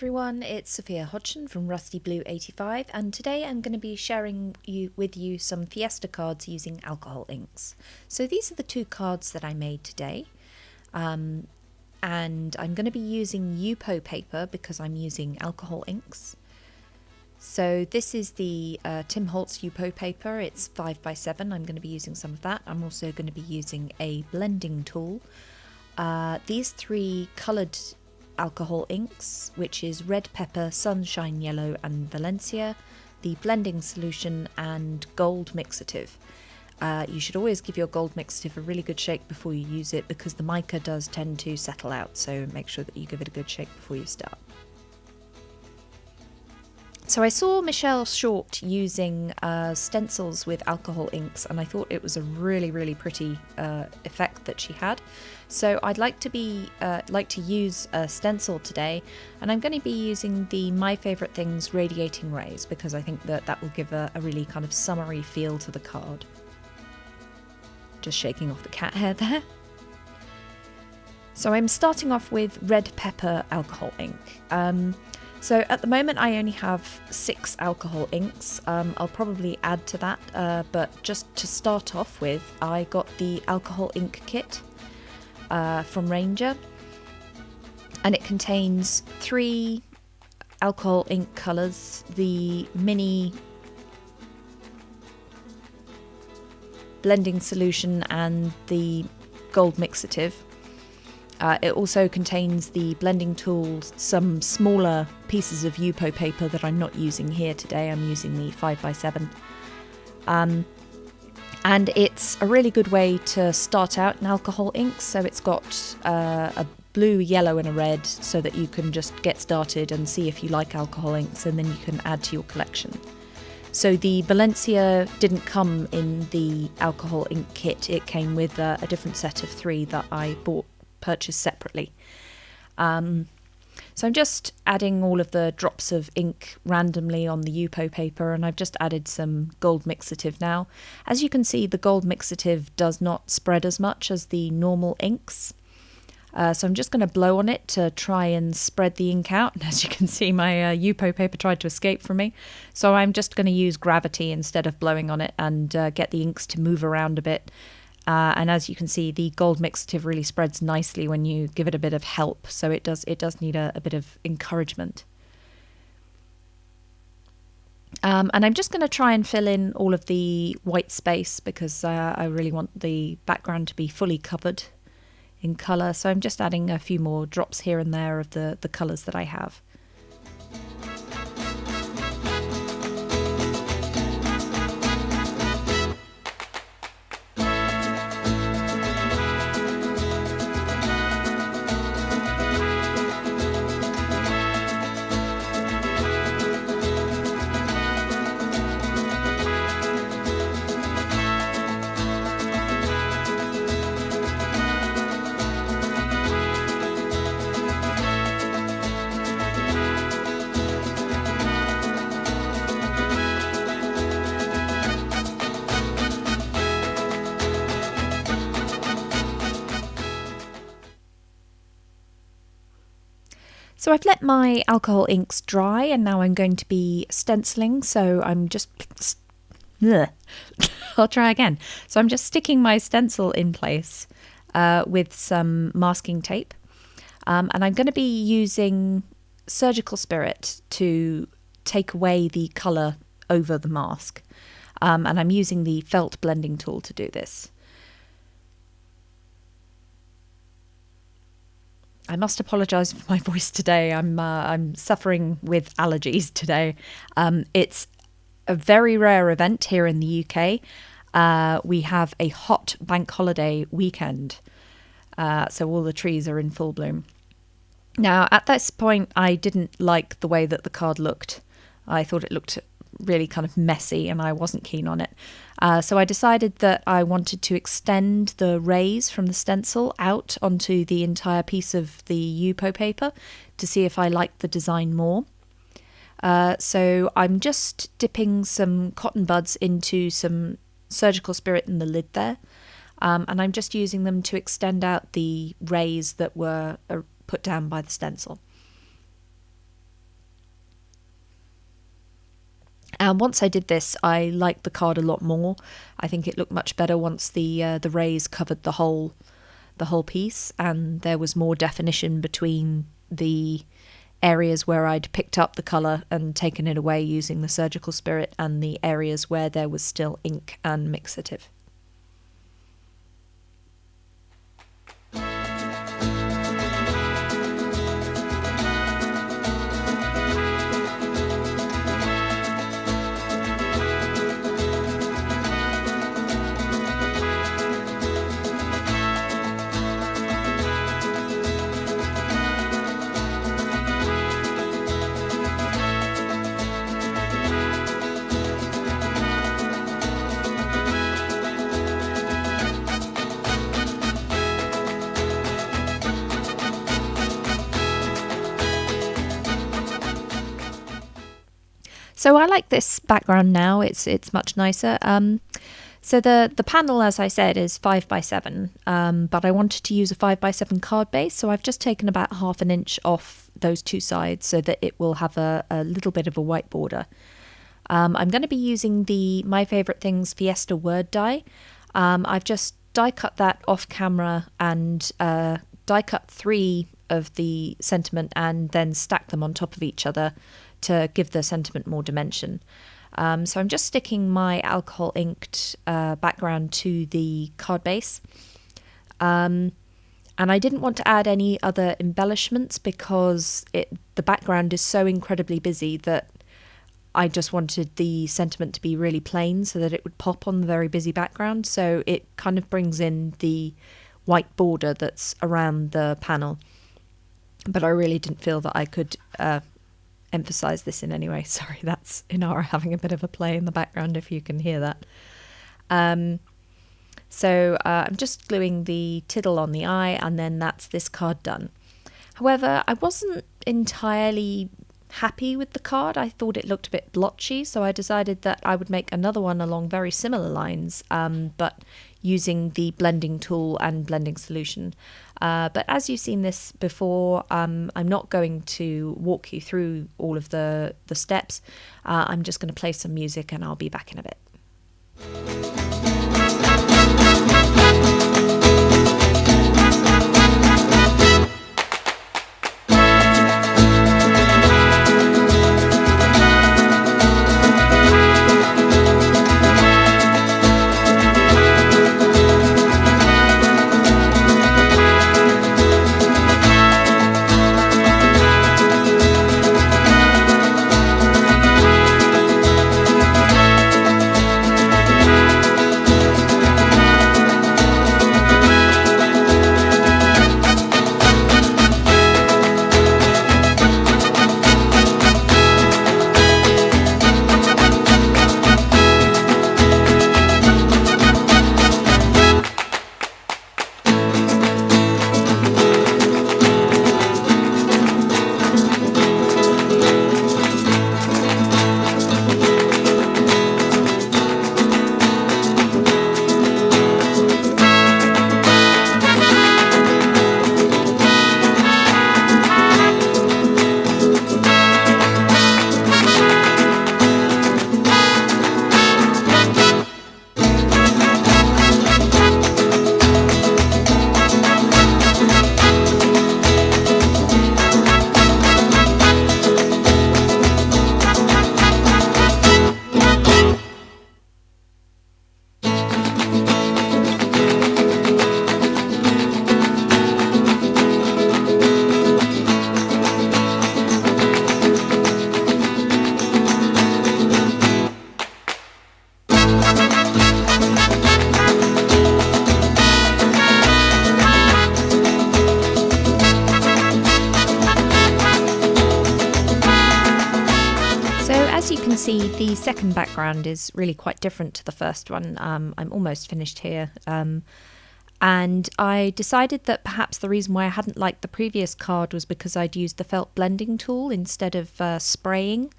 everyone, it's Sophia Hodgson from Rusty Blue 85, and today I'm going to be sharing with you some Fiesta cards using alcohol inks. So these are the two cards that I made today, and I'm going to be using Yupo paper because I'm using alcohol inks. So this is the Tim Holtz Yupo paper. It's 5x7. I'm going to be using some of that. I'm also going to be using a blending tool. These three coloured alcohol inks, which is red pepper, sunshine yellow and Valencia, the blending solution and gold mixative. You should always give your gold mixative a really good shake before you use it because the mica does tend to settle out, so make sure that you give it a good shake before you start. So I saw Michelle Short using stencils with alcohol inks, and I thought it was a really pretty effect that she had. So I'd like to use a stencil today, and I'm going to be using the My Favourite Things Radiating Rays because I think that will give a really kind of summery feel to the card. Just shaking off the cat hair there. So I'm starting off with red pepper alcohol ink. So at the moment I only have 6 alcohol inks. I'll probably add to that, but just to start off with, I got the alcohol ink kit from Ranger, and it contains 3 alcohol ink colours, the mini blending solution and the gold mixative. It also contains the blending tool, some smaller pieces of Yupo paper that I'm not using here today. I'm using the 5x7. And it's a really good way to start out in alcohol inks. So it's got a blue, yellow and a red so that you can just get started and see if you like alcohol inks, and then you can add to your collection. So the Valencia didn't come in the alcohol ink kit. It came with a different set of 3 that I purchased separately. So I'm just adding all of the drops of ink randomly on the Yupo paper, and I've just added some gold mixative now. As you can see, the gold mixative does not spread as much as the normal inks. So I'm just going to blow on it to try and spread the ink out. And as you can see, my Yupo paper tried to escape from me. So I'm just going to use gravity instead of blowing on it and get the inks to move around a bit. And as you can see, the gold mixative really spreads nicely when you give it a bit of help. So it does need a bit of encouragement. And I'm just going to try and fill in all of the white space because I really want the background to be fully covered in colour. So I'm just adding a few more drops here and there of the colours that I have. So I've let my alcohol inks dry, and now I'm going to be stenciling. So I'm just... I'll try again. So I'm just sticking my stencil in place with some masking tape. And I'm going to be using Surgical Spirit to take away the colour over the mask. And I'm using the felt blending tool to do this. I must apologise for my voice today. I'm suffering with allergies today. It's a very rare event here in the UK. We have a hot bank holiday weekend, so all the trees are in full bloom. Now, at this point, I didn't like the way that the card looked. I thought it looked really kind of messy, and I wasn't keen on it. So I decided that I wanted to extend the rays from the stencil out onto the entire piece of the Yupo paper to see if I liked the design more. So I'm just dipping some cotton buds into some Surgical Spirit in the lid there, and I'm just using them to extend out the rays that were put down by the stencil. And once I did this, I liked the card a lot more. I think it looked much better once the rays covered the whole piece, and there was more definition between the areas where I'd picked up the colour and taken it away using the surgical spirit, and the areas where there was still ink and mixative. So I like this background now. It's much nicer. So the panel, as I said, is 5x7, but I wanted to use a 5x7 card base, so I've just taken about 1/2 inch off those two sides so that it will have a little bit of a white border. I'm going to be using the My Favorite Things Fiesta word die. I've just die cut that off camera and die cut 3 of the sentiment and then stack them on top of each other to give the sentiment more dimension. So I'm just sticking my alcohol inked background to the card base. And I didn't want to add any other embellishments because the background is so incredibly busy that I just wanted the sentiment to be really plain so that it would pop on the very busy background. So it kind of brings in the white border that's around the panel. But I really didn't feel that I could emphasize this in any way. Sorry, that's Inara having a bit of a play in the background if you can hear that. So I'm just gluing the tiddle on the eye, and then that's this card done. However, I wasn't entirely happy with the card. I thought it looked a bit blotchy, so I decided that I would make another one along very similar lines, but using the blending tool and blending solution. But as you've seen this before, I'm not going to walk you through all of the steps. I'm just going to play some music and I'll be back in a bit. See, the second background is really quite different to the first one. I'm almost finished here. And I decided that perhaps the reason why I hadn't liked the previous card was because I'd used the felt blending tool instead of spraying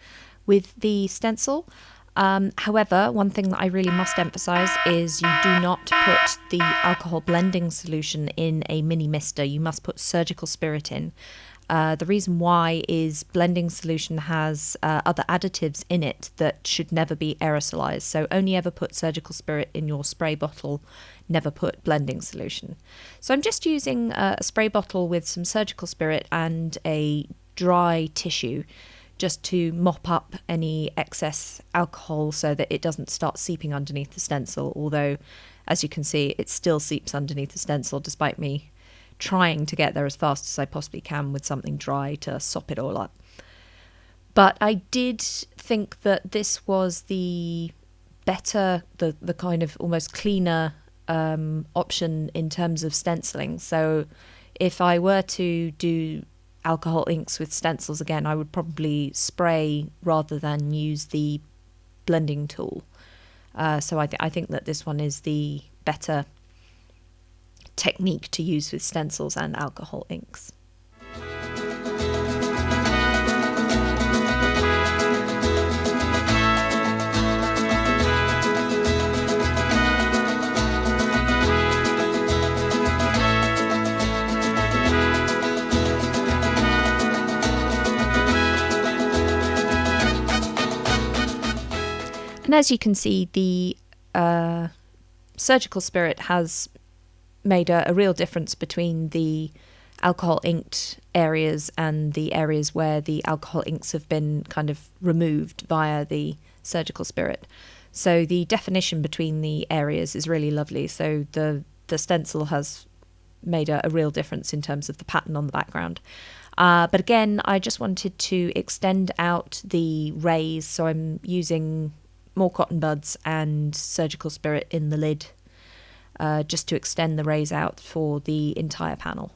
with the stencil. However, one thing that I really must emphasize is you do not put the alcohol blending solution in a mini mister. You must put surgical spirit in. The reason why is blending solution has other additives in it that should never be aerosolized. So only ever put surgical spirit in your spray bottle, never put blending solution. So I'm just using a spray bottle with some surgical spirit and a dry tissue just to mop up any excess alcohol so that it doesn't start seeping underneath the stencil, although as you can see it still seeps underneath the stencil despite me trying to get there as fast as I possibly can with something dry to sop it all up. But I did think that this was the better, the kind of almost cleaner option in terms of stenciling. So if I were to do alcohol inks with stencils again, I would probably spray rather than use the blending tool. So I think that this one is the better technique to use with stencils and alcohol inks. And as you can see, the surgical spirit has made a real difference between the alcohol inked areas and the areas where the alcohol inks have been kind of removed via the surgical spirit. So the definition between the areas is really lovely. So the stencil has made a real difference in terms of the pattern on the background. But again, I just wanted to extend out the rays, so I'm using more cotton buds and surgical spirit in the lid just to extend the rays out for the entire panel.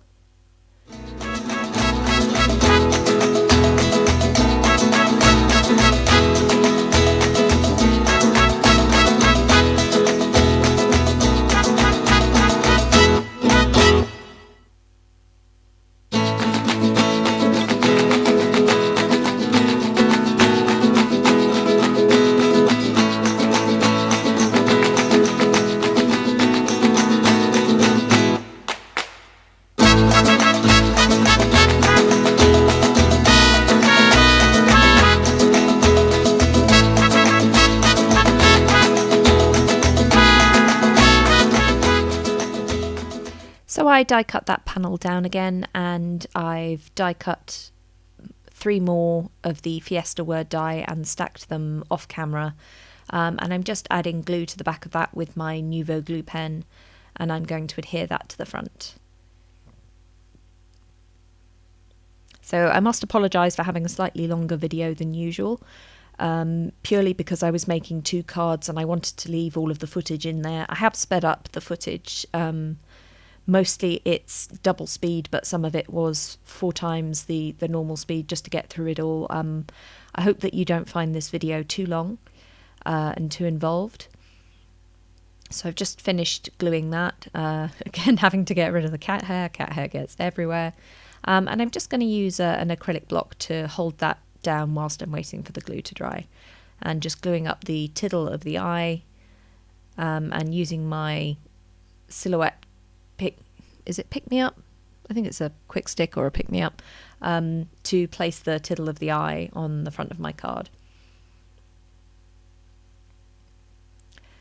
So I die cut that panel down again, and I've die cut 3 more of the Fiesta word die and stacked them off camera. And I'm just adding glue to the back of that with my Nuvo glue pen, and I'm going to adhere that to the front. So I must apologise for having a slightly longer video than usual, purely because I was making 2 cards and I wanted to leave all of the footage in there. I have sped up the footage. Mostly it's double speed, but some of it was 4 times the normal speed just to get through it all. I hope that you don't find this video too long and too involved. So I've just finished gluing that. Again, having to get rid of the cat hair. Cat hair gets everywhere. And I'm just going to use an acrylic block to hold that down whilst I'm waiting for the glue to dry. And just gluing up the tiddle of the eye and using my silhouette pick me up? I think it's a quick stick or a pick me up to place the tiddle of the eye on the front of my card.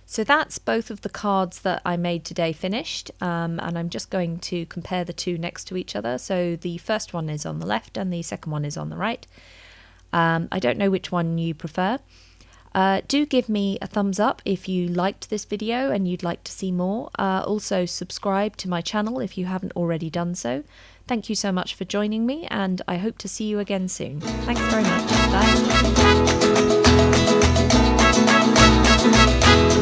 So that's both of the cards that I made today finished, and I'm just going to compare the 2 next to each other. So the first one is on the left and the second one is on the right. I don't know which one you prefer. Do give me a thumbs up if you liked this video and you'd like to see more. Also subscribe to my channel if you haven't already done so. Thank you so much for joining me, and I hope to see you again soon. Thanks very much. Bye.